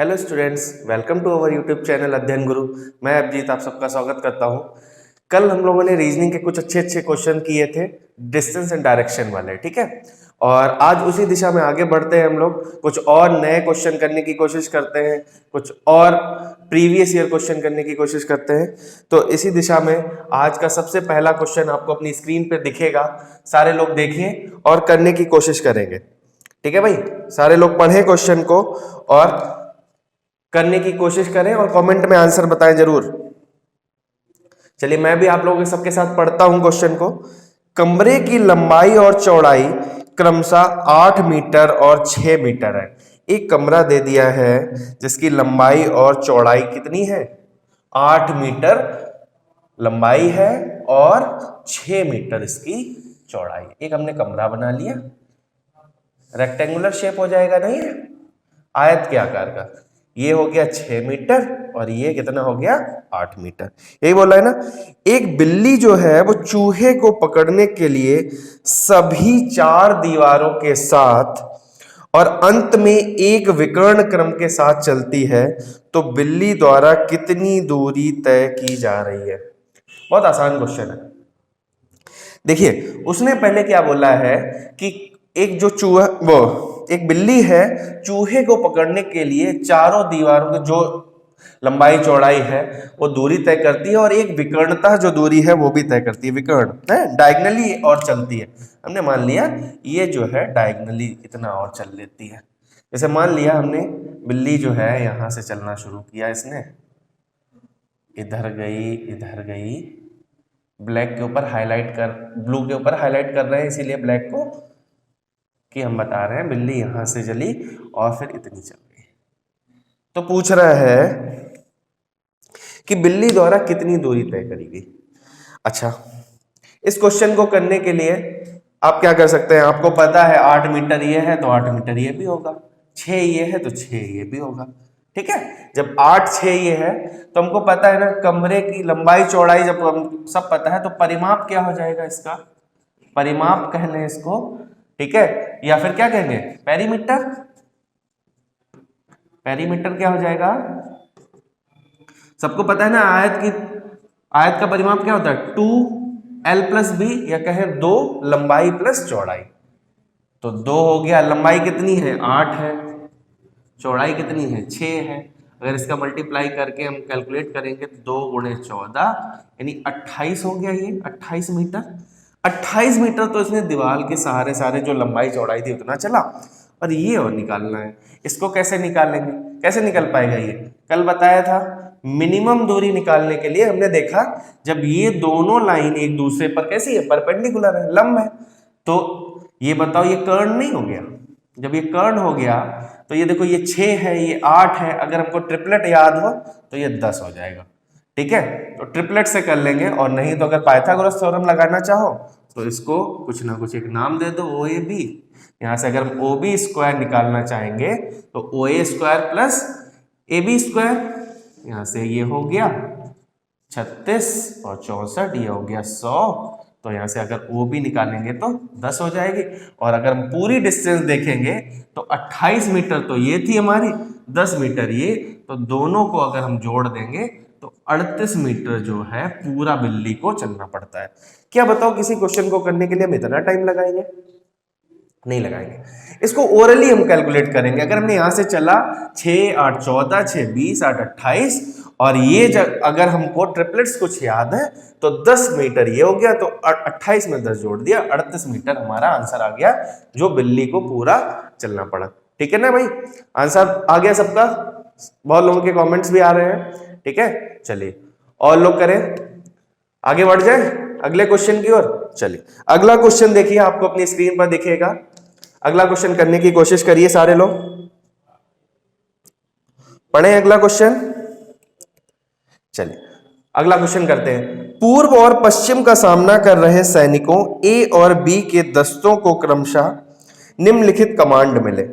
Hello students, welcome to our YouTube channel Adhyayan Guru. मैं अभिजीत आप सबका स्वागत करता हूं। कल हम लोगों ने रीजनिंग के कुछ अच्छे क्वेश्चन किए थे, डिस्टेंस एंड डायरेक्शन वाले, ठीक है। और आज उसी दिशा में आगे बढ़ते हैं हम लोग, कुछ और नए क्वेश्चन करने की कोशिश करते हैं, कुछ और प्रीवियस ईयर क्वेश्चन करने की कोशिश करते हैं। तो इसी दिशा में आज का सबसे पहला क्वेश्चन आपको अपनी स्क्रीन पे दिखेगा। सारे लोग देखिए और करने की कोशिश करेंगे, ठीक है भाई। सारे लोग पढ़ें क्वेश्चन को और करने की कोशिश करें और कमेंट में आंसर बताएं जरूर। चलिए मैं भी आप लोगों के सबके साथ पढ़ता हूं क्वेश्चन को। कमरे की लंबाई और चौड़ाई क्रमशः 8 मीटर और 6 मीटर है। एक कमरा दे दिया है जिसकी लंबाई और चौड़ाई कितनी है? 8 मीटर लंबाई है और 6 मीटर इसकी चौड़ाई। एक हमने कमरा बना लिया, रेक्टेंगुलर शेप हो जाएगा, नहीं है, आयत के आकार का। ये हो गया 6 मीटर और ये कितना हो गया? 8 मीटर। यही बोला है ना। एक बिल्ली जो है वो चूहे को पकड़ने के लिए सभी 4 दीवारों के साथ और अंत में एक विकर्ण क्रम के साथ चलती है, तो बिल्ली द्वारा कितनी दूरी तय की जा रही है? बहुत आसान क्वेश्चन है। देखिए उसने पहले क्या बोला है कि एक जो चूहा, वो एक बिल्ली है, चूहे को पकड़ने के लिए चारों दीवारों की जो लंबाई चौड़ाई है वो दूरी तय करती है, और एक विकर्णता जो दूरी है वो भी तय करती है, विकर्ण है, डायगनली और चलती है। हमने मान लिया ये जो है डायगनली इतना और चल लेती है। जैसे मान लिया हमने बिल्ली जो है यहां से चलना शुरू किया, इसने इधर गई, ब्लैक के ऊपर हाईलाइट कर, ब्लू के ऊपर हाईलाइट कर रहे हैं इसीलिए ब्लैक को, कि हम बता रहे हैं बिल्ली यहां से चली और फिर इतनी चल गई। तो पूछ रहा है कि बिल्ली द्वारा कितनी दूरी तय करेगी। अच्छा, इस क्वेश्चन को करने के लिए आप क्या कर सकते हैं? आपको पता है 8 मीटर ये है तो 8 मीटर ये भी होगा, 6 ये है तो 6 ये भी होगा, ठीक है। जब 8 6 ये है तो हमको पता है ना कमरे की लंबाई चौड़ाई, जब हम सब पता है तो परिमाप क्या हो जाएगा इसका? परिमाप कह लें इसको, ठीक है, या फिर क्या कहेंगे? पेरीमीटर। पेरीमीटर क्या हो जाएगा? सबको पता है ना आयत का परिमाप क्या होता है? 2l+b, या कहें 2 लंबाई प्लस चौड़ाई। तो 2 हो गया, लंबाई कितनी है? 8 है, चौड़ाई कितनी है? 6 है। अगर इसका मल्टीप्लाई करके हम कैलकुलेट करेंगे तो 2 गुणे 14 यानी 28 हो गया। ये 28 मीटर। 28 मीटर तो इसने दीवार के सहारे सारे जो लंबाई चौड़ाई थी उतना चला, और ये और निकालना है। इसको कैसे निकालेंगे? कैसे निकल पाएगा ये? कल बताया था मिनिमम दूरी निकालने के लिए हमने देखा जब ये दोनों लाइन एक दूसरे पर कैसी है? परपेंडिकुलर है, लंब है। तो ये बताओ ये कर्ण नहीं हो गया? जब ये कर्ण हो गया तो ये देखो, ये 6 है, ये 8 है, अगर हमको ट्रिपलेट याद हो तो ये 10 हो जाएगा, ठीक है। तो ट्रिपलेट से कर लेंगे, और नहीं तो अगर पाइथागोरस थ्योरम लगाना चाहो तो इसको कुछ ना कुछ एक नाम दे दो, ओ ए बी। यहां से अगर ओ बी स्क्वायर निकालना चाहेंगे तो ओ A square plus A B square, यहां से ये हो गया 36 और 64, ये हो गया 100। तो यहां से अगर ओ बी निकालेंगे तो 10 हो जाएगी। और अगर हम पूरी डिस्टेंस देखेंगे तो 28 मीटर तो ये थी हमारी, 10 मीटर ये, तो दोनों को अगर हम जोड़ देंगे तो 38 मीटर जो है पूरा बिल्ली को चलना पड़ता है। क्या बताओ किसी क्वेश्चन को करने के लिए हम इतना टाइम लगाएंगे? नहीं लगाएंगे। इसको ओरली हम कैलकुलेट करेंगे। अगर हमने यहां से चला 6 8 14, 6 20, 8 28, और ये अगर हमको ट्रिपलेट्स कुछ याद है तो 10 मीटर ये हो गया, तो 28 में 10 जोड़ दिया, 38 मीटर हमारा आंसर आ गया, जो बिल्ली को पूरा चलना पड़ा। ठीक है ना भाई, आंसर आ गया सबका? बहुत लोगों के कमेंट्स भी आ रहे हैं, ठीक है। चलिए और लोग करें, आगे बढ़ जाए अगले क्वेश्चन की ओर। चलिए अगला क्वेश्चन देखिए, आपको अपनी स्क्रीन पर दिखेगा। अगला क्वेश्चन करने की कोशिश करिए सारे लोग, पढ़ें अगला क्वेश्चन। चलिए अगला क्वेश्चन करते हैं। पूर्व और पश्चिम का सामना कर रहे सैनिकों ए और बी के दस्तों को क्रमशः निम्नलिखित कमांड मिले।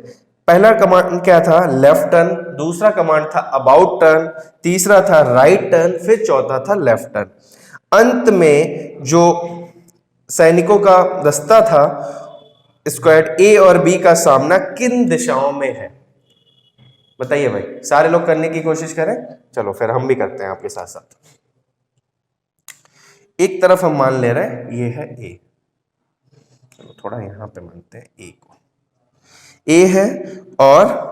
पहला कमांड क्या था? Left turn. दूसरा कमांड था अबाउट टर्न। तीसरा था राइट टर्न। फिर चौथा था लेफ्ट टर्न। अंत में जो सैनिकों का दस्ता था स्क्वाड ए और बी का सामना किन दिशाओं में है? बताइए भाई, सारे लोग करने की कोशिश करें। चलो फिर हम भी करते हैं आपके साथ साथ। एक तरफ हम मान ले रहे हैं ये है ए, चलो थोड़ा यहां पे मानते हैं ए को, ए है और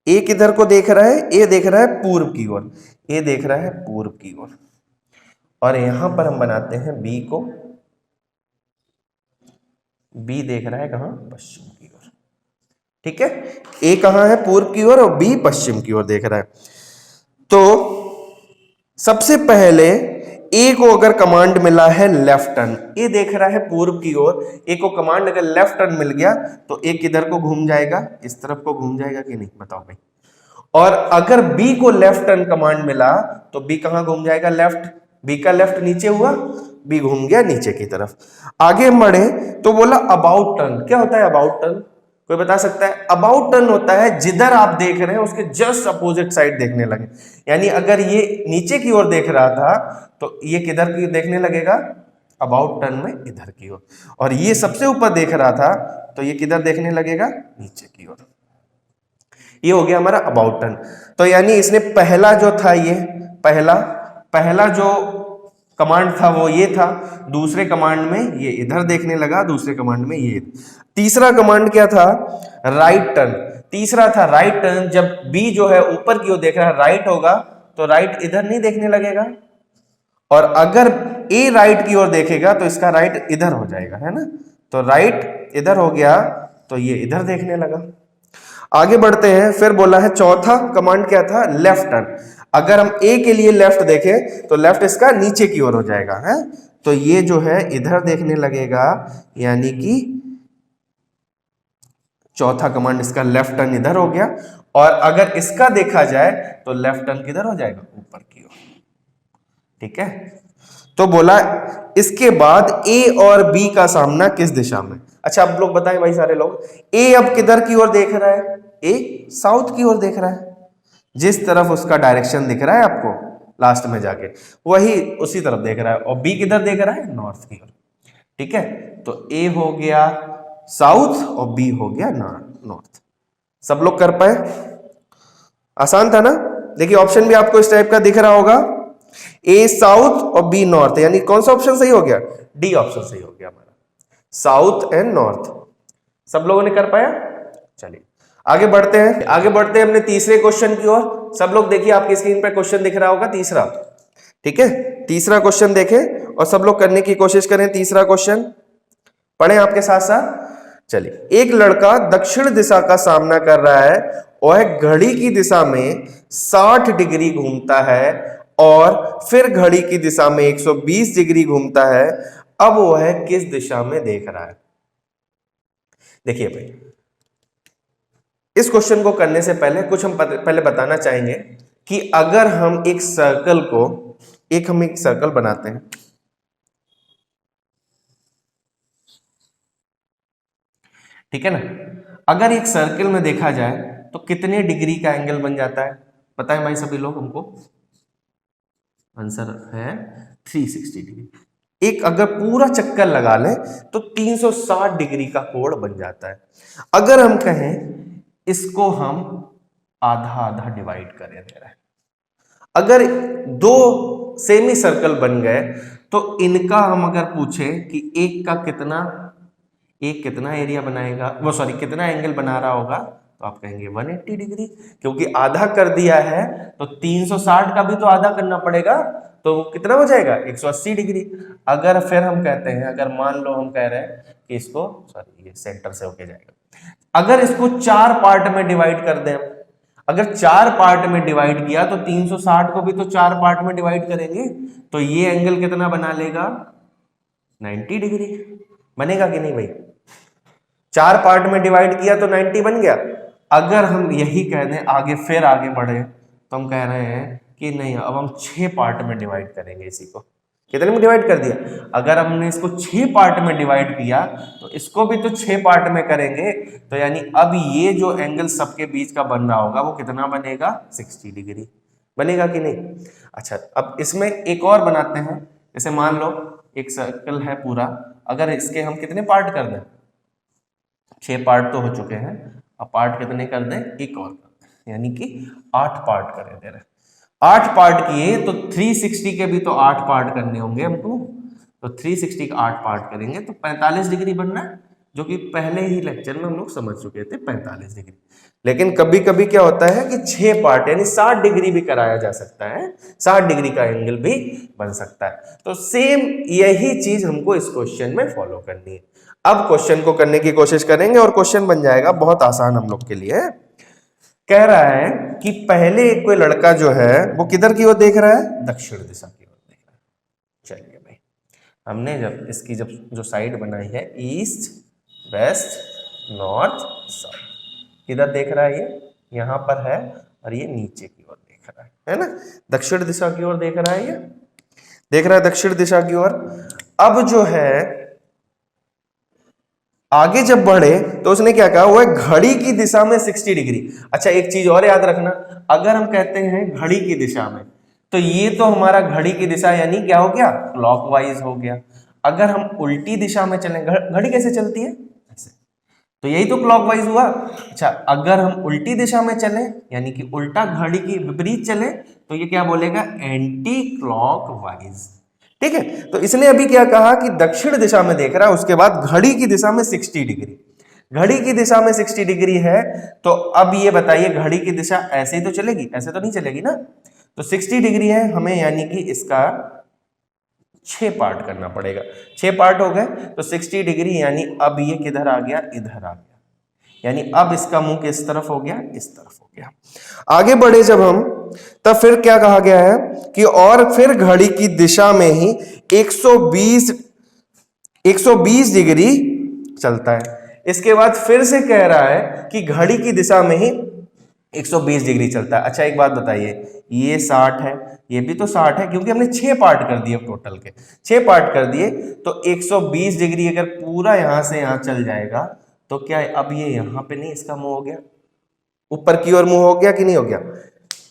ए किधर को देख रहा है, ए देख रहा है पूर्व की ओर, ए देख रहा है पूर्व की ओर, और यहां पर हम बनाते हैं बी को, बी देख रहा है कहां, पश्चिम की ओर। ठीक है, ए कहां है, पूर्व की ओर, और बी पश्चिम की ओर देख रहा है। तो सबसे पहले ए को अगर कमांड मिला है लेफ्ट टर्न, ए देख रहा है पूर्व की ओर, ए को कमांड अगर लेफ्ट टर्न मिल गया तो ए किधर को घूम जाएगा, इस तरफ को घूम जाएगा कि नहीं, बताओ भाई। और अगर बी को लेफ्ट टर्न कमांड मिला तो बी कहां घूम जाएगा, लेफ्ट, बी का लेफ्ट नीचे हुआ, बी घूम गया नीचे की तरफ। आगे बढ़े तो बोला अबाउट टर्न, क्या होता है अबाउट टर्न, कोई बता सकता है? अबाउट टर्न होता है जिधर आप देख रहे हैं उसके जस्ट अपोजिट साइड देखने लगे, यानी अगर ये नीचे की ओर देख रहा था तो ये किधर की देखने लगेगा, अबाउट टर्न में इधर की ओर, और ये सबसे ऊपर देख रहा था तो ये किधर देखने लगेगा, नीचे की ओर। ये हो गया हमारा अबाउट टर्न। तो यानी इसने पहला जो था, ये पहला जो कमांड था वो ये था, दूसरे कमांड में ये इधर देखने लगा, दूसरे कमांड में ये। तीसरा कमांड क्या था, राइट टर्न, तीसरा था राइट टर्न। जब बी जो है ऊपर की ओर देख रहा है, राइट होगा तो राइट इधर नहीं देखने लगेगा, और अगर ए राइट की ओर देखेगा तो इसका राइट इधर हो जाएगा, है ना। तो राइट इधर हो गया तो ये इधर देखने लगा। आगे बढ़ते हैं, फिर बोला है चौथा कमांड क्या था, लेफ्ट टर्न। अगर हम ए के लिए लेफ्ट देखें तो लेफ्ट इसका नीचे की ओर हो जाएगा, है, तो ये जो है इधर देखने लगेगा, यानी कि चौथा कमांड इसका लेफ्ट टर्न इधर हो गया। और अगर इसका देखा जाए तो लेफ्ट टर्न किधर हो जाएगा, ऊपर की ओर। ठीक है, तो बोला इसके बाद ए और बी का सामना किस दिशा में। अच्छा अब लोग बताएं भाई, सारे लोग, ए अब किधर की ओर देख रहा है, ए साउथ की ओर देख रहा है, जिस तरफ उसका डायरेक्शन दिख रहा है आपको लास्ट में जाके, वही उसी तरफ देख रहा है। और बी किधर देख रहा है, नॉर्थ की ओर। ठीक है, तो ए हो गया साउथ और बी हो गया नॉर्थ। सब लोग कर पाए, आसान था ना। देखिए ऑप्शन भी आपको इस टाइप का दिख रहा होगा, ए साउथ और बी नॉर्थ, यानी कौन सा ऑप्शन सही हो गया, डी ऑप्शन सही हो गया हमारा, साउथ एंड नॉर्थ। सब लोगों ने कर पाया। चलिए आगे बढ़ते हैं, अपने तीसरे क्वेश्चन की ओर। सब लोग देखिए, आपकी स्क्रीन पर क्वेश्चन दिख रहा होगा तीसरा। ठीक है, तीसरा क्वेश्चन देखें और सब लोग करने की कोशिश करें। तीसरा क्वेश्चन पढ़ें आपके साथ साथ। चलिए, एक लड़का दक्षिण दिशा का सामना कर रहा है, वह घड़ी की दिशा में 60 डिग्री घूमता है और फिर घड़ी की दिशा में 120 डिग्री घूमता है। अब वह किस दिशा में देख रहा है। देखिए भाई, इस क्वेश्चन को करने से पहले कुछ हम पहले बताना चाहेंगे कि अगर हम एक सर्कल को, हम एक सर्कल बनाते हैं, ठीक है ना। अगर एक सर्कल में देखा जाए तो कितने डिग्री का एंगल बन जाता है, पता है भाई सभी लोग हमको? आंसर है 360 डिग्री। एक अगर पूरा चक्कर लगा लें तो 360 डिग्री का कोण बन जाता है। अगर हम कहें इसको हम आधा आधा डिवाइड करें, अगर दो सेमी सर्कल बन गए तो इनका हम अगर पूछें कि एक कितना एरिया बनाएगा, वो सॉरी कितना एंगल बना रहा होगा, तो आप कहेंगे 180 डिग्री, क्योंकि आधा कर दिया है तो 360 का भी तो आधा करना पड़ेगा, तो कितना हो जाएगा 180 डिग्री। अगर फिर हम कहते हैं, अगर मान लो हम कह रहे हैं कि इसको, सॉरी ये सेंटर से होके जाएगा, अगर इसको 4 पार्ट में डिवाइड कर दें, अगर 4 पार्ट में डिवाइड किया तो 360 को भी तो 4 पार्ट में डिवाइड करेंगे, तो ये एंगल कितना बना लेगा, 90 डिग्री बनेगा कि नहीं भाई। 4 पार्ट में डिवाइड किया तो 90 बन गया। अगर हम यही कह दें आगे, फिर आगे बढ़े तो हम कह रहे हैं कि नहीं, अब हम 6 पार्ट में डिवाइड करेंगे। इसी को कितने में डिवाइड कर दिया, अगर हमने इसको 6 पार्ट में डिवाइड किया तो इसको भी तो 6 पार्ट में करेंगे, तो यानी अब ये जो एंगल सबके बीच का बन रहा होगा वो कितना बनेगा, 60 डिग्री बनेगा कि नहीं। अच्छा अब इसमें एक और बनाते हैं, जैसे मान लो एक सर्कल है पूरा, अगर इसके हम कितने पार्ट कर दें, 6 पार्ट तो हो चुके हैं, अब पार्ट कितने कर दें, एक और कर दें। यानी कि 8 पार्ट करे दे रहे, 8 पार्ट किए तो 360 के भी तो 8 पार्ट करने होंगे हमको, तो 360 का 8 पार्ट करेंगे तो 45 डिग्री बन रहा है, जो कि पहले ही लेक्चर में हम लोग समझ चुके थे 45 डिग्री। लेकिन कभी कभी क्या होता है कि 6 पार्ट यानी 60 डिग्री भी कराया जा सकता है, 60 डिग्री का एंगल भी बन सकता है। तो सेम यही चीज हमको इस क्वेश्चन में फॉलो करनी है। अब क्वेश्चन को करने की कोशिश करेंगे और क्वेश्चन बन जाएगा बहुत आसान हम लोग के लिए। कह रहा है कि पहले एक कोई लड़का जो है वो किधर की ओर देख रहा है, दक्षिण दिशा की ओर देख रहा है। चलिए भाई, हमने जब इसकी जो साइड बनाई है ईस्ट वेस्ट नॉर्थ साउथ, किधर देख रहा है ये, यहां पर है, और ये नीचे की ओर देख रहा है ना, दक्षिण दिशा की ओर देख रहा है, ये देख रहा है दक्षिण दिशा की ओर। अब जो है आगे जब बढ़े तो उसने क्या कहा, वो है घड़ी की दिशा में 60 डिग्री। अच्छा एक चीज और याद रखना, अगर हम कहते हैं घड़ी की दिशा में, तो ये तो हमारा घड़ी की दिशा यानी क्या हो गया, क्लॉकवाइज हो गया। अगर हम उल्टी दिशा में चलें, घड़ी कैसे चलती है ऐसे, तो यही तो क्लॉकवाइज हुआ। अच्छा अगर हम उल्टी दिशा में चले यानी कि उल्टा घड़ी की विपरीत चले, तो ये क्या बोलेगा, एंटी क्लॉकवाइज। ठीक है, तो इसने अभी क्या कहा कि दक्षिण दिशा में देख रहा है, उसके बाद घड़ी की दिशा में 60 डिग्री, घड़ी की दिशा में 60 डिग्री है। तो अब ये बताइए घड़ी की दिशा ऐसे ही तो चलेगी, ऐसे तो नहीं चलेगी ना, तो 60 डिग्री है हमें, यानी कि इसका 6 पार्ट करना पड़ेगा। 6 पार्ट हो गए तो 60 डिग्री, यानी अब ये किधर आ गया, इधर आ गया, यानी अब इसका मुंह किस तरफ हो गया, इस तरफ हो गया। आगे बढ़े जब हम, तब फिर क्या कहा गया है कि और फिर घड़ी की दिशा में ही 120 डिग्री चलता है। इसके बाद फिर से कह रहा है कि घड़ी की दिशा में ही 120 डिग्री चलता है। अच्छा एक बात बताइए, ये 60 है, ये भी तो 60 है, क्योंकि हमने 6 पार्ट कर दिए टोटल के, 6 पार्ट कर दिए, तो 120 डिग्री अगर पूरा यहां से यहां चल जाएगा तो क्या अब ये यहां पे नहीं, इसका मुंह हो गया, ऊपर की ओर मुंह हो गया कि नहीं हो गया।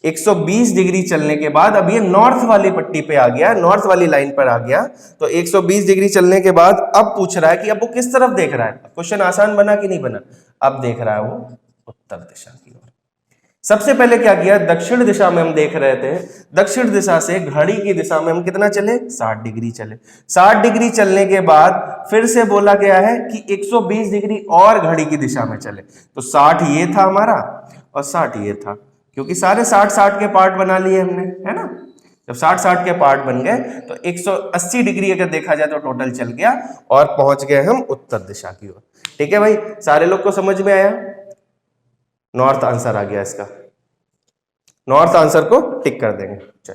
120 डिग्री चलने के बाद अब ये नॉर्थ वाली पट्टी पे आ गया, नॉर्थ वाली लाइन पर आ गया। तो 120 डिग्री चलने के बाद अब पूछ रहा है कि अब वो किस तरफ देख रहा है। क्वेश्चन आसान बना कि नहीं बना, अब देख रहा है वो उत्तर दिशा की ओर। सबसे पहले क्या किया, दक्षिण दिशा में हम देख रहे थे, दक्षिण दिशा से घड़ी की दिशा में हम कितना चले, 60 डिग्री चले। 60 डिग्री चलने के बाद फिर से बोला गया है कि 120 डिग्री और घड़ी की दिशा में चले। तो 60 ये था हमारा और 60 ये था, क्योंकि सारे 60-60 के पार्ट बना लिए हमने, है ना। जब 60-60 के पार्ट बन गए तो 180 डिग्री अगर देखा जाए तो टोटल चल गया और पहुंच गए हम उत्तर दिशा की ओर। ठीक है भाई, सारे लोग को समझ में आया। नॉर्थ आंसर आ गया इसका, नॉर्थ आंसर को टिक कर देंगे।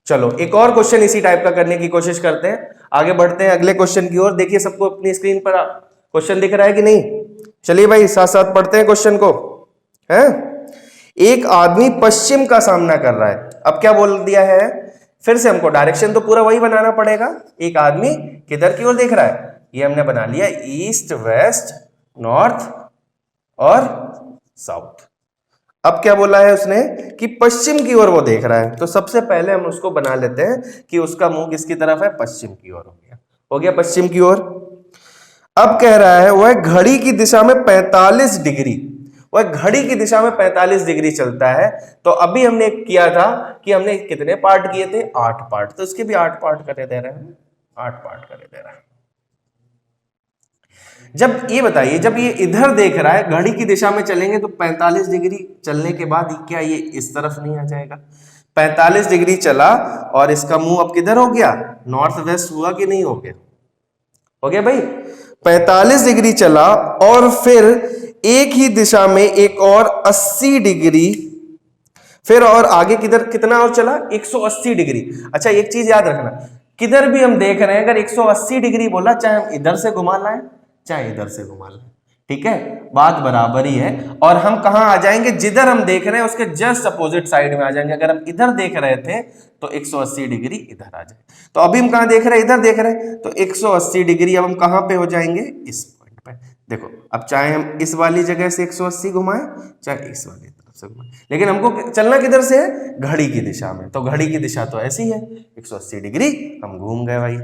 चलो एक और क्वेश्चन इसी टाइप का करने की कोशिश करते हैं, आगे बढ़ते हैं अगले क्वेश्चन की ओर। देखिए सबको अपनी स्क्रीन पर क्वेश्चन दिख रहा है कि नहीं, चलिए भाई साथ साथ पढ़ते हैं क्वेश्चन को। है एक आदमी पश्चिम का सामना कर रहा है, अब क्या बोल दिया है, फिर से हमको डायरेक्शन तो पूरा वही बनाना पड़ेगा। एक आदमी किधर की ओर देख रहा है, ये हमने बना लिया ईस्ट वेस्ट नॉर्थ और साउथ। अब क्या बोला है उसने कि पश्चिम की ओर वो देख रहा है, तो सबसे पहले हम उसको बना लेते हैं कि उसका मुंह किसकी तरफ है, पश्चिम की ओर हो गया पश्चिम की ओर। अब कह रहा है वह घड़ी की दिशा में 45 डिग्री, वह घड़ी की दिशा में 45 डिग्री चलता है। तो अभी हमने किया था कि हमने कितने पार्ट किए थे, 8 पार्ट, तो इसके भी 8 पार्ट करे दे रहे हैं, 8 पार्ट करे दे रहा है। जब ये बताइए, जब ये इधर देख रहा है, घड़ी की दिशा में चलेंगे तो 45 डिग्री चलने के बाद क्या ये इस तरफ नहीं आ जाएगा, 45 डिग्री चला और इसका मुंह अब किधर हो गया, नॉर्थ वेस्ट हुआ कि नहीं हो गया, हो गया भाई। 45 डिग्री चला और फिर एक ही दिशा में एक और 80 डिग्री, फिर और आगे किधर कितना और चला, 180 डिग्री। अच्छा एक चीज याद रखना, किधर भी हम देख रहे हैं अगर 180 डिग्री बोला, चाहे हम इधर से घुमा लाएं चाहे इधर से घुमा लें, ठीक है, बात बराबर ही है। और हम कहां आ जाएंगे, जिधर हम देख रहे हैं उसके जस्ट अपोजिट साइड में आ जाएंगे। अगर हम इधर देख रहे थे तो 180 डिग्री इधर आ जाए। तो अभी हम कहां देख रहे हैं, इधर देख रहे हैं, तो 180 डिग्री अब हम कहां पे हो जाएंगे, इस पॉइंट पे। देखो अब चाहे हम इस वाली जगह से 180 घुमाएं चाहे इस वाली तरफ से घुमाएं, लेकिन हमको चलना किधर से है, घड़ी की दिशा में। तो घड़ी की दिशा तो ऐसी है, 180 डिग्री हम घूम गए भाई,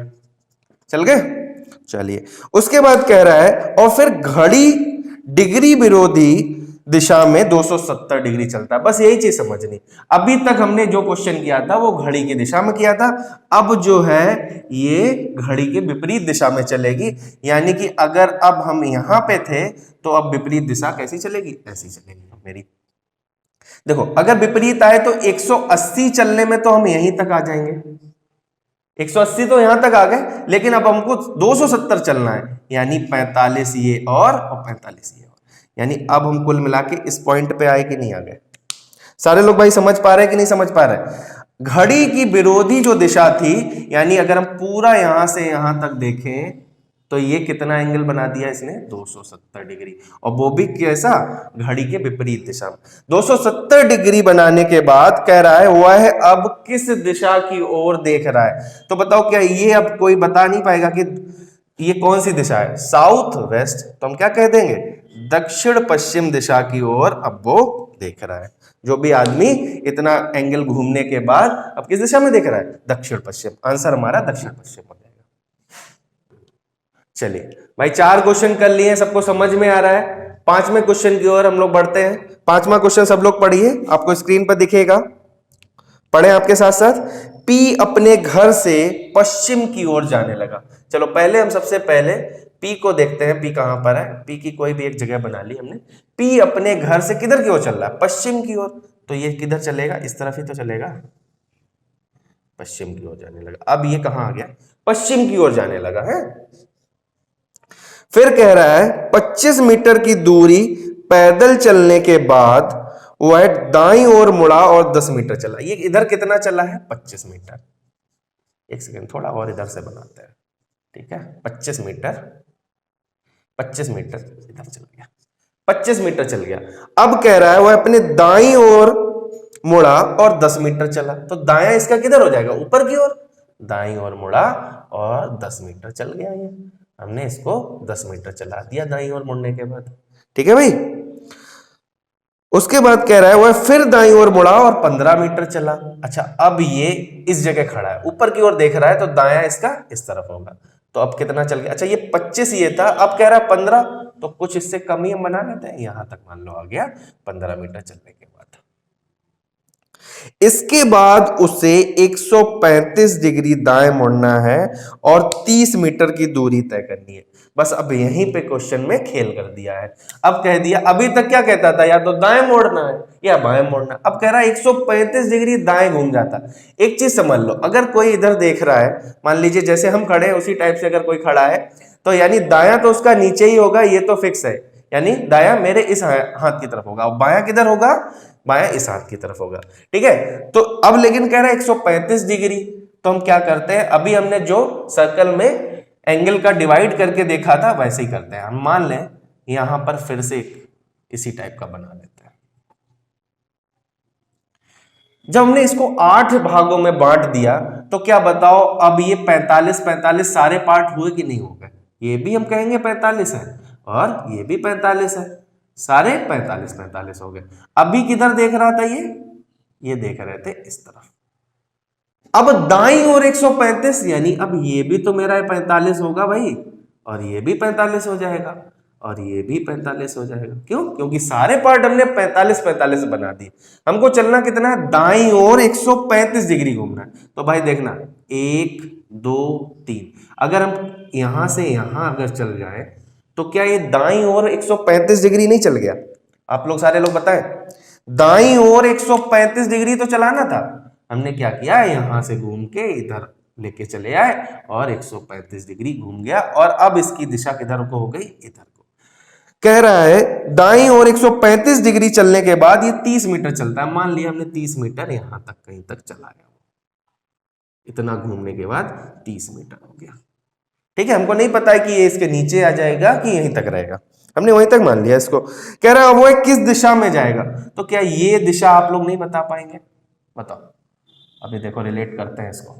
चल गए। चलिए उसके बाद कह रहा है और फिर घड़ी डिग्री विरोधी दिशा में 270 डिग्री चलता है। बस यही चीज समझनी। अभी तक हमने जो क्वेश्चन किया था वो घड़ी की दिशा में किया था, अब जो है ये घड़ी के विपरीत दिशा में चलेगी। यानी कि अगर अब हम यहां पे थे तो अब विपरीत दिशा कैसी चलेगी, ऐसी चलेगी मेरी। देखो अगर विपरीत आए तो 180 चलने में तो हम यहीं तक आ जाएंगे, 180 तो यहां तक आ गए, लेकिन अब हमको 270 चलना है, यानी 45 ये और 45 ये और, यानी अब हम कुल मिला के इस पॉइंट पे आए कि नहीं आ गए। सारे लोग भाई समझ पा रहे हैं कि नहीं समझ पा रहे? घड़ी की विरोधी जो दिशा थी, यानी अगर हम पूरा यहां से यहां तक देखें तो ये कितना एंगल बना दिया इसने, 270 डिग्री, और वो भी कैसा, घड़ी के विपरीत दिशा में। 270 डिग्री बनाने के बाद कह रहा है वह अब किस दिशा की ओर देख रहा है। तो बताओ क्या ये अब कोई बता नहीं पाएगा कि ये कौन सी दिशा है, साउथ वेस्ट, तो हम क्या कह देंगे, दक्षिण पश्चिम दिशा की ओर अब वो देख रहा है। जो भी आदमी इतना एंगल घूमने के बाद अब किस दिशा में देख रहा है, दक्षिण पश्चिम। आंसर हमारा दक्षिण पश्चिम हो जाएगा। चलिए भाई 4 क्वेश्चन कर लिए, सबको समझ में आ रहा है। 5वें क्वेश्चन की ओर हम लोग बढ़ते हैं। 5वां क्वेश्चन सब लोग पढ़िए, आपको स्क्रीन पर दिखेगा, पढ़े आपके साथ साथ। पी अपने घर से पश्चिम की ओर जाने लगा। चलो पहले हम सबसे पहले पी को देखते हैं, पी कहां पर है। पी की कोई भी एक जगह बना ली हमने। पी अपने घर से किधर की ओर चल रहा है, पश्चिम की ओर, तो ये किधर चलेगा, इस तरफ ही तो चलेगा, पश्चिम की ओर जाने लगा। अब ये कहां आ गया, पश्चिम की ओर जाने लगा है। फिर कह रहा है 25 मीटर की दूरी पैदल चलने के बाद वह दाईं ओर मुड़ा और 10 मीटर चला। ये इधर कितना चला है, 25 मीटर। एक सेकंड, थोड़ा और इधर से बनाते हैं, ठीक है। 25 मीटर इधर चल गया, 25 मीटर चल गया। अब कह रहा है वह अपने दाईं ओर मुड़ा और 10 मीटर चला। तो दायां इसका किधर हो जाएगा, ऊपर की ओर। दाईं ओर मुड़ा और 10 मीटर चल गया। ये हमने इसको 10 मीटर चला दिया दाईं ओर मुड़ने के बाद, ठीक है भाई। उसके बाद कह रहा है वह फिर दाईं ओर मुड़ा और 15 मीटर चला। अच्छा अब ये इस जगह खड़ा है, ऊपर की ओर देख रहा है, तो दायां इसका इस तरफ होगा। तो अब कितना चल गया, अच्छा ये 25 ये था, अब कह रहा है 15, तो कुछ इससे कम ही हम बना लेते हैं, यहां तक मान लो आ गया 15 मीटर चलने के बाद। इसके बाद उसे 135 डिग्री दाएं मुड़ना है और 30 मीटर की दूरी तय करनी है। बस अब यहीं पे क्वेश्चन में खेल कर दिया है। अब कह दिया, अभी तक क्या कहता था, या तो दाएं मोड़ना है या बाएं मोड़ना। अब कह रहा है 135 डिग्री दाएं घूम जाता। एक चीज समझ लो, अगर कोई इधर देख रहा है, मान लीजिए जैसे हम खड़े हैं उसी टाइप से अगर कोई खड़ा है, तो यानी दायां तो उसका नीचे ही होगा, ये तो फिक्स है, यानी दायां मेरे इस हाथ की तरफ होगा, और बायां किधर होगा, बायां इस हाथ की तरफ होगा, ठीक है। तो अब लेकिन कह रहा है 135 डिग्री, तो हम क्या करते हैं, अभी हमने जो सर्कल में एंगल का डिवाइड करके देखा था वैसे ही करते हैं। हम मान लें यहां पर फिर से इसी टाइप का बना लेते हैं। जब हमने इसको 8 भागों में बांट दिया तो क्या बताओ, अब ये 45 सारे पार्ट हुए कि नहीं हो गए। ये भी हम कहेंगे 45 है और ये भी 45 है, सारे 45 हो गए। अभी किधर देख रहा था ये देख रहे थे इस तरफ। अब दाईं ओर 135, यानी अब ये भी तो मेरा 45 होगा भाई, और ये भी 45 हो जाएगा, और ये भी 45 हो जाएगा। क्यों, क्योंकि सारे पार्ट हमने 45 बना दिए। हमको चलना कितना है, दाईं ओर 135 डिग्री घूमना है। तो भाई देखना 1 2 3, अगर हम यहां से यहां अगर चल जाए तो क्या ये दाईं ओर 135 डिग्री नहीं चल गया। आप लोग सारे लोग बताएं, दाईं ओर 135 डिग्री तो चलाना था, हमने क्या किया, यहां से घूम के इधर लेके चले आए और 135 डिग्री घूम गया, और अब इसकी दिशा किधर को हो गई, इधर को। कह रहा है दाईं ओर 135 डिग्री चलने के बाद ये 30 मीटर चलता है। मान लिया हमने 30 मीटर यहां तक कहीं तक चलाया, इतना घूमने के बाद 30 मीटर हो गया, ठीक है। हमको नहीं पता है कि ये इसके नीचे आ जाएगा कि यहीं तक रहेगा, हमने वहीं तक मान लिया इसको। कह रहा है वो किस दिशा में जाएगा, तो क्या ये दिशा आप लोग नहीं बता पाएंगे, बताओ। अभी देखो रिलेट करते हैं इसको,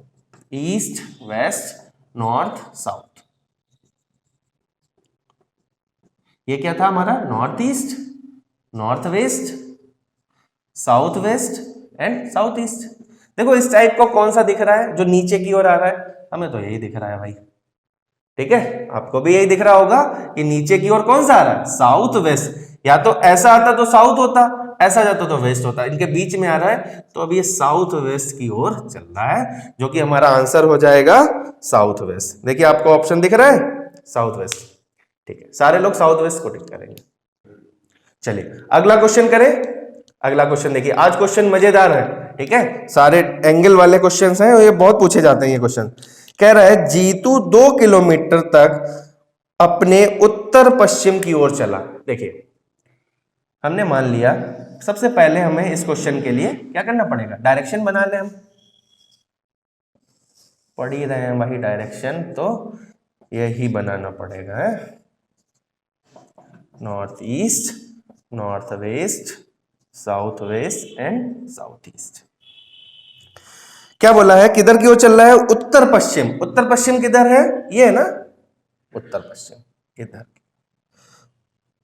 ईस्ट वेस्ट नॉर्थ साउथ। ये क्या था हमारा, north east, north west, south west and south east. देखो इस टाइप को कौन सा दिख रहा है, जो नीचे की ओर आ रहा है, हमें तो यही दिख रहा है भाई, ठीक है। आपको भी यही दिख रहा होगा कि नीचे की ओर कौन सा आ रहा है, साउथ वेस्ट। या तो ऐसा आता तो साउथ होता, ऐसा जाता तो वेस्ट होता, इनके बीच में आ रहा है, तो अब ये साउथ वेस्ट की ओर चल रहा है, जो कि हमारा आंसर हो जाएगा साउथ वेस्ट। देखिए आपको ऑप्शन दिख रहा है साउथ वेस्ट, ठीक है, सारे लोग साउथ वेस्ट को टिक करेंगे। चलिए अगला क्वेश्चन करें। अगला क्वेश्चन देखिए, आज क्वेश्चन मजेदार है, ठीक है, सारे एंगल वाले क्वेश्चंस हैं और ये बहुत पूछे जाते हैं। ये क्वेश्चन कह रहा है जीतू 2 किलोमीटर तक अपने उत्तर पश्चिम की ओर चला। देखिए हमने मान लिया, सबसे पहले हमें इस क्वेश्चन के लिए क्या करना पड़ेगा, डायरेक्शन बना लें। हम पढ़ ही रहे हैं भाई डायरेक्शन, तो यही बनाना पड़ेगा है, north east, north west, south west and south east. क्या बोला है, किधर की ओर चल रहा है, उत्तर पश्चिम। उत्तर पश्चिम किधर है, ये है ना, उत्तर पश्चिम इधर,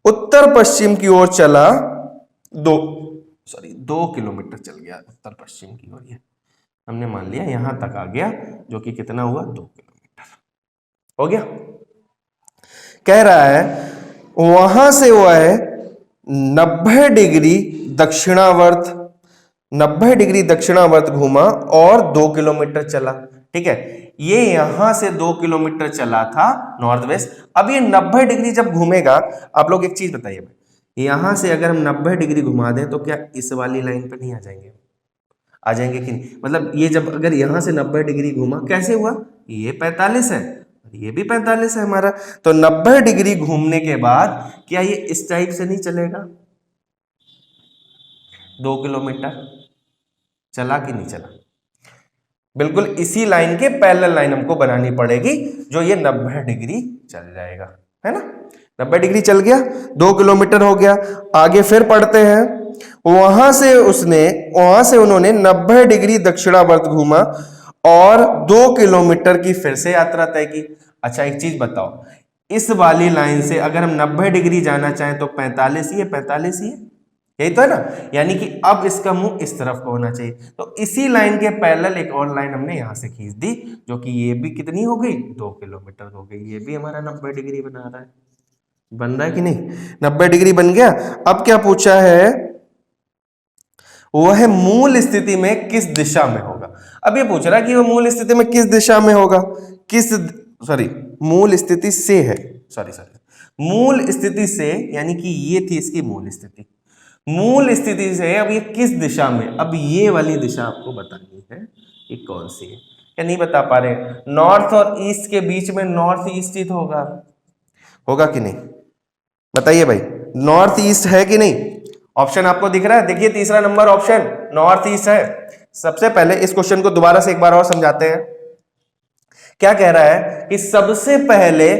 उत्तर पश्चिम की ओर चला, 2 किलोमीटर चल गया उत्तर पश्चिम की ओर। ये हमने मान लिया यहां तक आ गया, जो कि कितना हुआ, 2 किलोमीटर हो गया। कह रहा है वहां से वह 90 डिग्री दक्षिणावर्त, 90 डिग्री दक्षिणावर्त घूमा और 2 किलोमीटर चला। ठीक है, ये यहां से 2 किलोमीटर चला था नॉर्थ वेस्ट। अब ये 90 डिग्री जब घूमेगा, आप लोग एक चीज बताइए, यहां से अगर हम 90 डिग्री घुमा दें तो क्या इस वाली लाइन पे नहीं आ जाएंगे, आ जाएंगे कि नहीं, मतलब ये जब अगर यहां से 90 डिग्री घूमा, कैसे हुआ, ये 45 है, ये भी 45 है हमारा, तो 90 डिग्री घूमने के बाद क्या ये इस टाइप से नहीं चलेगा, 2 किलोमीटर चला कि नहीं चला, बिल्कुल इसी लाइन के पैरेलल लाइन हमको बनानी पड़ेगी, जो ये 90 डिग्री चल जाएगा, है ना। 90 डिग्री चल गया, 2 किलोमीटर हो गया। आगे फिर पढ़ते हैं, वहां से उन्होंने 90 डिग्री दक्षिणावर्त घूमा और 2 किलोमीटर की फिर से यात्रा तय की। अच्छा एक चीज बताओ, इस वाली लाइन से अगर हम 90 डिग्री जाना चाहें तो 45 ही है, 45 ही है, यही तो है ना, यानी कि अब इसका मुंह इस तरफ को होना चाहिए। तो इसी लाइन के पैरेलल एक और लाइन हमने यहां से खींच दी, जो कि ये भी कितनी हो गई, 2 किलोमीटर हो गई, ये भी हमारा 90 डिग्री बना रहा है, बन रहा है कि नहीं, 90 डिग्री बन गया। अब क्या पूछा है, वह मूल स्थिति में किस दिशा में होगा। अब ये पूछ रहा है कि वह मूल स्थिति में किस दिशा में होगा, मूल स्थिति से है, मूल स्थिति से, यानी कि ये थी इसकी मूल स्थिति, मूल स्थिति से अब ये किस दिशा में, अब ये वाली दिशा आपको बतानी है कि कौन सी है, क्या नहीं बता पा रहे, नॉर्थ और ईस्ट के बीच में नॉर्थ ईस्ट ही तो होगा कि नहीं, बताइए भाई, नॉर्थ ईस्ट है कि नहीं। ऑप्शन आपको दिख रहा है, देखिए तीसरा नंबर ऑप्शन नॉर्थ ईस्ट है। सबसे पहले इस क्वेश्चन को दोबारा से एक बार और समझाते हैं। क्या कह रहा है कि सबसे पहले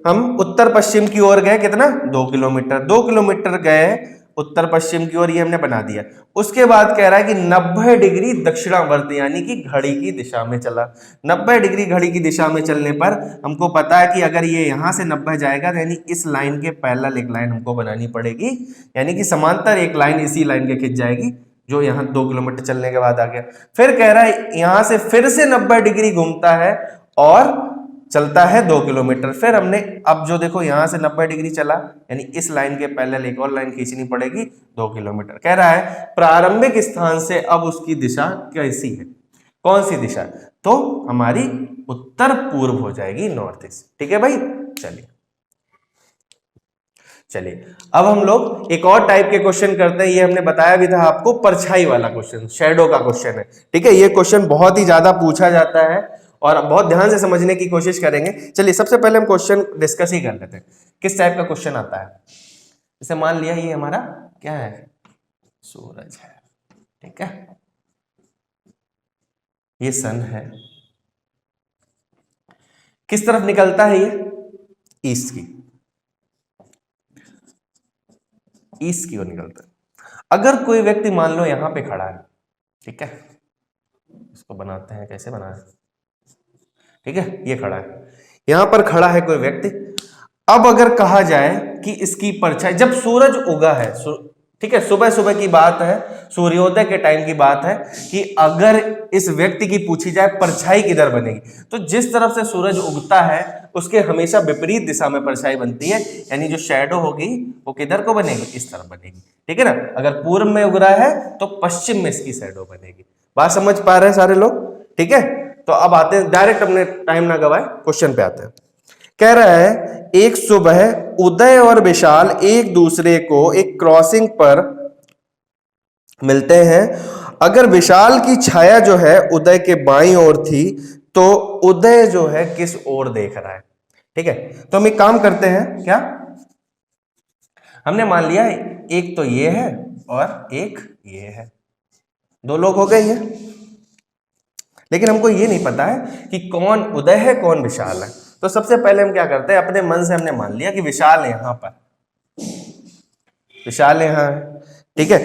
हम उत्तर पश्चिम की ओर गए, कितना, 2 किलोमीटर, 2 किलोमीटर गए उत्तर पश्चिम की ओर, ये हमने बना दिया। उसके बाद कह रहा है कि 90 डिग्री दक्षिणावर्त, यानी कि घड़ी की दिशा में चला। 90 डिग्री घड़ी की दिशा में चलने पर हमको पता है कि अगर ये यहां से 90 जाएगा, यानी इस लाइन के पैरेलल एक लाइन हमको बनानी पड़ेगी, यानी कि समांतर एक लाइन इसी लाइन के खिंच जाएगी, जो यहाँ 2 किलोमीटर चलने के बाद आ गया। फिर कह रहा है यहां से फिर से 90 डिग्री घूमता है और चलता है 2 किलोमीटर। फिर हमने अब जो देखो यहां से 90 डिग्री चला, यानी इस लाइन के पैरेलल एक और लाइन खींचनी पड़ेगी, 2 किलोमीटर। कह रहा है प्रारंभिक स्थान से अब उसकी दिशा कैसी है, कौन सी दिशा, तो हमारी उत्तर पूर्व हो जाएगी, नॉर्थ ईस्ट। ठीक है भाई, चलिए अब हम लोग एक और टाइप के क्वेश्चन करते हैं। ये हमने बताया भी था आपको, परछाई वाला क्वेश्चन, शैडो का क्वेश्चन है। ठीक है, ये क्वेश्चन बहुत ही ज्यादा पूछा जाता है और बहुत ध्यान से समझने की कोशिश करेंगे। चलिए सबसे पहले हम क्वेश्चन डिस्कस ही कर लेते हैं, किस टाइप का क्वेश्चन आता है। जैसे मान लिया ये हमारा क्या है, सूरज है, ठीक है, ये सन है, किस तरफ निकलता है, ये ईस्ट की ओर निकलता है। अगर कोई व्यक्ति मान लो यहां पे खड़ा है, ठीक है, इसको बनाते हैं, कैसे बनाए, ठीक है, ये खड़ा है, यहां पर खड़ा है कोई व्यक्ति। अब अगर कहा जाए कि इसकी परछाई, जब सूरज उगा है, ठीक है, सुबह सुबह की बात है, सूर्योदय के टाइम की बात है कि अगर इस व्यक्ति की पूछी जाए परछाई किधर बनेगी, तो जिस तरफ से सूरज उगता है उसके हमेशा विपरीत दिशा में परछाई बनती है, यानी जो शैडो होगी वो किधर को बनेगी, इस तरफ बनेगी। ठीक है ना, अगर पूर्व में उग रहा है तो पश्चिम में इसकी शैडो बनेगी। बात समझ पा रहे हैं सारे लोग? ठीक है, तो अब आते हैं डायरेक्ट, अपने टाइम ना गवाए, क्वेश्चन पे आते हैं। कह रहा है एक सुबह उदय और विशाल एक दूसरे को एक क्रॉसिंग पर मिलते हैं। अगर विशाल की छाया जो है उदय के बाईं ओर थी तो उदय जो है किस ओर देख रहा है। ठीक है, तो हम एक काम करते हैं, क्या हमने मान लिया एक तो ये है और एक ये है, दो लोग हो गए ये, लेकिन हमको ये नहीं पता है कि कौन उदय है कौन विशाल है। तो सबसे पहले हम क्या करते हैं, अपने मन से हमने मान लिया कि विशाल यहां पर, विशाल यहां है। ठीक है,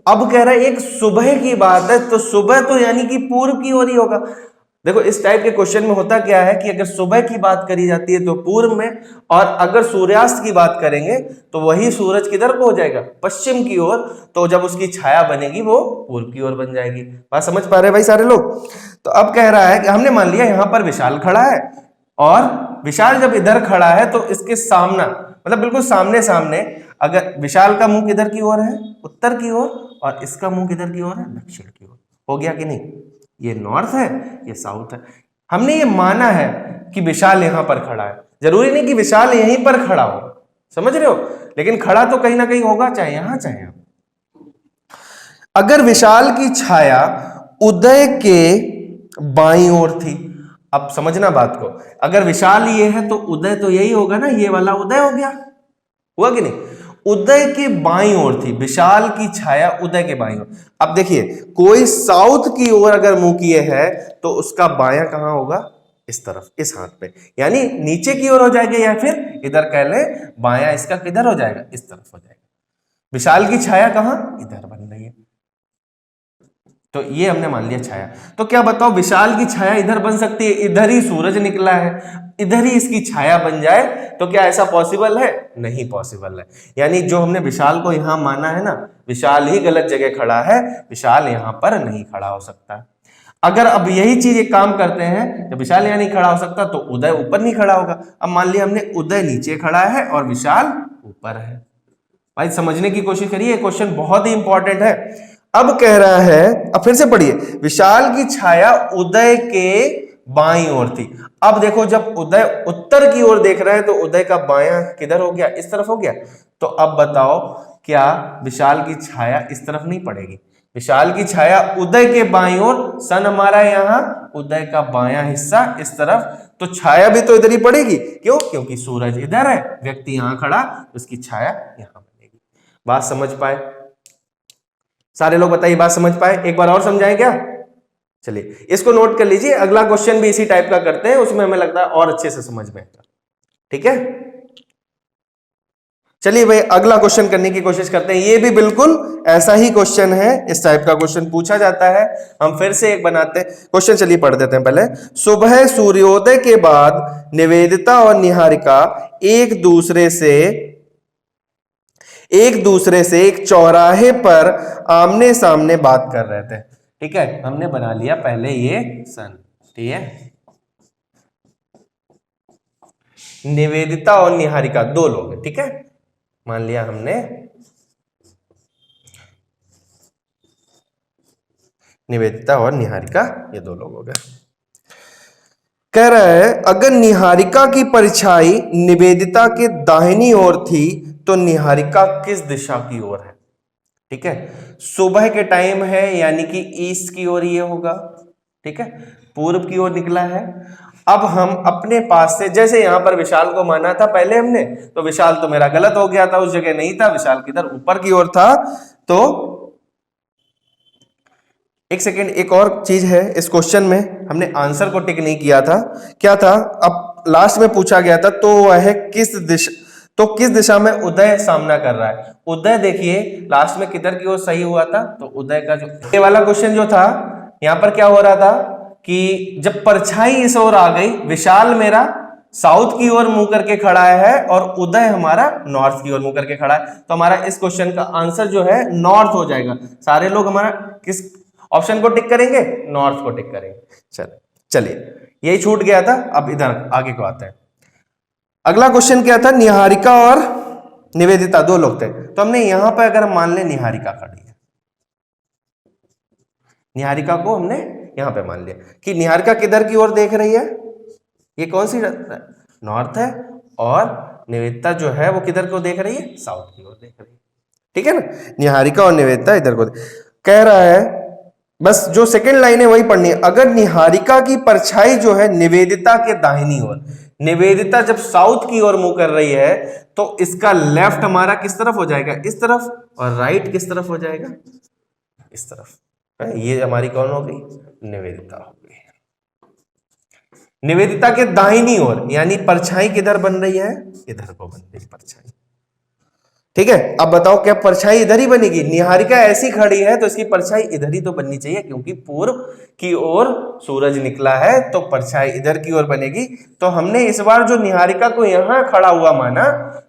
अब कह रहा है एक सुबह की बात है, तो सुबह तो यानी कि पूर्व की ओर ही होगा। देखो इस टाइप के क्वेश्चन में होता क्या है कि अगर सुबह की बात करी जाती है तो पूर्व में, और अगर सूर्यास्त की बात करेंगे तो वही सूरज किधर को हो जाएगा, पश्चिम की ओर। तो जब उसकी छाया बनेगी वो पूर्व की ओर बन जाएगी। बात समझ पा रहे हैं भाई सारे लोग? तो अब कह रहा है कि हमने मान लिया यहां पर विशाल खड़ा है, और विशाल जब इधर खड़ा है तो इसके सामना, मतलब बिल्कुल सामने सामने, अगर विशाल का मुंह किधर की ओर है, उत्तर की ओर, और इसका मुंह किधर की ओर है, दक्षिण की ओर। हो गया कि नहीं? ये नॉर्थ है, ये साउथ है। हमने ये माना है कि विशाल यहां पर खड़ा है, जरूरी नहीं कि विशाल यहीं पर खड़ा हो, समझ रहे हो, लेकिन खड़ा तो कहीं ना कहीं होगा, चाहे यहां चाहे यहां। अगर विशाल की छाया उदय के बाईं ओर थी, अब समझना बात को, अगर विशाल ये है तो उदय तो यही होगा ना, ये वाला उदय हो गया, हुआ कि नहीं? उदय के बाईं ओर थी, विशाल की छाया उदय के बाईं ओर। अब देखिए कोई साउथ की ओर अगर मुंह किए है तो उसका बायां कहां होगा, इस तरफ, इस हाथ पे, यानी नीचे की ओर हो जाएगा, या फिर इधर कह ले बायां इसका किधर हो जाएगा, इस तरफ हो जाएगा। विशाल की छाया कहां, इधर बन रही है, तो ये हमने मान लिया छाया। तो क्या बताओ, विशाल की छाया इधर बन सकती है, इधर ही सूरज निकला है, इधर ही इसकी छाया बन जाए, तो क्या ऐसा पॉसिबल है? नहीं पॉसिबल है। यानी जो हमने विशाल को यहां माना है ना, विशाल ही गलत जगह खड़ा है, विशाल यहां पर नहीं खड़ा हो सकता। अगर अब यही चीज एक काम करते हैं, जब विशाल यहां नहीं खड़ा हो सकता तो उदय ऊपर नहीं खड़ा होगा। अब मान लिया हमने उदय नीचे खड़ा है और विशाल ऊपर है। भाई समझने की कोशिश करिए, क्वेश्चन बहुत ही इंपॉर्टेंट है। अब कह रहा है, अब फिर से पढ़िए, विशाल की छाया उदय के बाईं ओर थी। अब देखो जब उदय उत्तर की ओर देख रहा है तो उदय का बायां किधर हो गया, इस तरफ हो गया। तो अब बताओ क्या विशाल की छाया इस तरफ नहीं पड़ेगी? विशाल की छाया उदय के बाईं ओर, सन हमारा यहां, उदय का बायां हिस्सा इस तरफ, तो छाया भी तो इधर ही पड़ेगी। क्यों? क्योंकि सूरज इधर है, व्यक्ति यहां खड़ा, उसकी छाया यहां बनेगी। बात समझ पाए सारे लोग? बताइए बात समझ पाए? एक बार और समझाएं क्या? चलिए इसको नोट कर लीजिए, अगला क्वेश्चन भी इसी टाइप का करते हैं, उसमें हमें लगता है और अच्छे से समझ में आएगा। ठीक है, चलिए भाई अगला क्वेश्चन करने की कोशिश करते हैं। ये भी बिल्कुल ऐसा ही क्वेश्चन है, इस टाइप का क्वेश्चन पूछा जाता है। हम फिर से एक बनाते हैं क्वेश्चन, चलिए पढ़ देते हैं पहले। सुबह सूर्योदय के बाद निवेदिता और निहारिका एक दूसरे से एक चौराहे पर आमने सामने बात कर रहे थे। ठीक है, हमने बना लिया पहले ये सन, ठीक है, निवेदिता और निहारिका दो लोग हैं। ठीक है, मान लिया हमने निवेदिता और निहारिका, ये दो लोग हो गए। कह रहा है अगर निहारिका की परछाई निवेदिता के दाहिनी ओर थी तो निहारिका किस दिशा की ओर है? ठीक है, सुबह के टाइम है यानी कि ईस्ट की ओर ये होगा। ठीक है, पूर्व की ओर निकला है। अब हम अपने पास से, जैसे यहां पर विशाल को माना था पहले हमने, तो विशाल तो मेरा गलत हो गया था, उस जगह नहीं था, विशाल किधर ऊपर की ओर था। तो एक सेकेंड, एक और चीज है इस क्वेश्चन में, हमने आंसर को टिक नहीं किया था। क्या था? अब लास्ट में पूछा गया था तो वह किस दिशा में उदय सामना कर रहा है। उदय देखिए लास्ट में किधर की ओर सही हुआ था, तो उदय का जो ये वाला क्वेश्चन जो था, यहां पर क्या हो रहा था कि जब परछाई इस ओर आ गई, विशाल मेरा साउथ की ओर मुंह करके खड़ा है और उदय हमारा नॉर्थ की ओर मुंह करके खड़ा है, तो हमारा इस क्वेश्चन का आंसर जो है नॉर्थ हो जाएगा। सारे लोग हमारा किस ऑप्शन को टिक करेंगे? नॉर्थ को टिक करेंगे। चलिए यही छूट गया था, अब इधर आगे को आते हैं। अगला क्वेश्चन क्या था? निहारिका और निवेदिता दो लोग थे, तो हमने यहां पर अगर हम मान ले निहारिका खड़ी है, निहारिका को हमने यहां पे मान लिया कि निहारिका किधर की ओर देख रही है, ये कौन सी नॉर्थ है, और निवेदिता जो है वो किधर को देख रही है? साउथ की ओर देख रही है। ठीक है ना, निहारिका और निवेदिता इधर को कह रहा है। बस जो सेकंड लाइन है वही पढ़नी है। अगर निहारिका की परछाई जो है निवेदिता के दाहिनी ओर, निवेदिता जब साउथ की ओर मुंह कर रही है तो इसका लेफ्ट हमारा किस तरफ हो जाएगा? इस तरफ, और राइट किस तरफ हो जाएगा? इस तरफ। ये हमारी कौन हो गई? निवेदिता हो गई। निवेदिता के दाहिनी ओर यानी परछाई किधर बन रही है? इधर को बन रही परछाई। ठीक है, अब बताओ क्या परछाई इधर ही बनेगी? निहारिका ऐसी खड़ी है तो इसकी परछाई इधर ही तो बननी चाहिए, क्योंकि पूर्व की ओर सूरज निकला है तो परछाई इधर की ओर बनेगी। तो हमने इस बार जो निहारिका को यहां खड़ा हुआ माना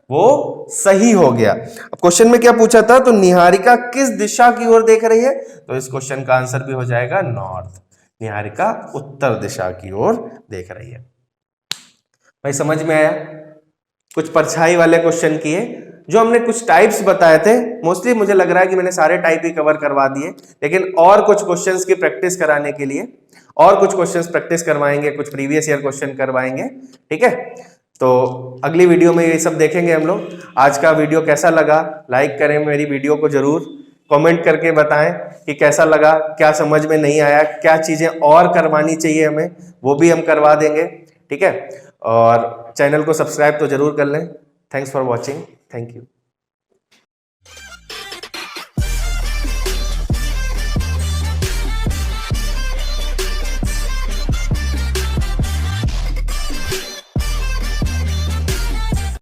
वो सही हो गया। अब क्वेश्चन में क्या पूछा था? तो निहारिका किस दिशा की ओर देख रही है, तो इस क्वेश्चन का आंसर भी हो जाएगा नॉर्थ। निहारिका उत्तर दिशा की ओर देख रही है। भाई समझ में आया? कुछ परछाई वाले क्वेश्चन किए, जो हमने कुछ टाइप्स बताए थे। मोस्टली मुझे लग रहा है कि मैंने सारे टाइप ही कवर करवा दिए, लेकिन और कुछ क्वेश्चंस की प्रैक्टिस कराने के लिए और कुछ क्वेश्चंस प्रैक्टिस करवाएंगे, कुछ प्रीवियस ईयर क्वेश्चन करवाएंगे। ठीक है, तो अगली वीडियो में ये सब देखेंगे हम लोग। आज का वीडियो कैसा लगा? लाइक करें मेरी वीडियो को जरूर, कमेंट करके बताएं कि कैसा लगा, क्या समझ में नहीं आया, क्या चीजें और करवानी चाहिए हमें, वो भी हम करवा देंगे। ठीक है, और चैनल को सब्सक्राइब तो जरूर कर लें। Thanks for watching. Thank you.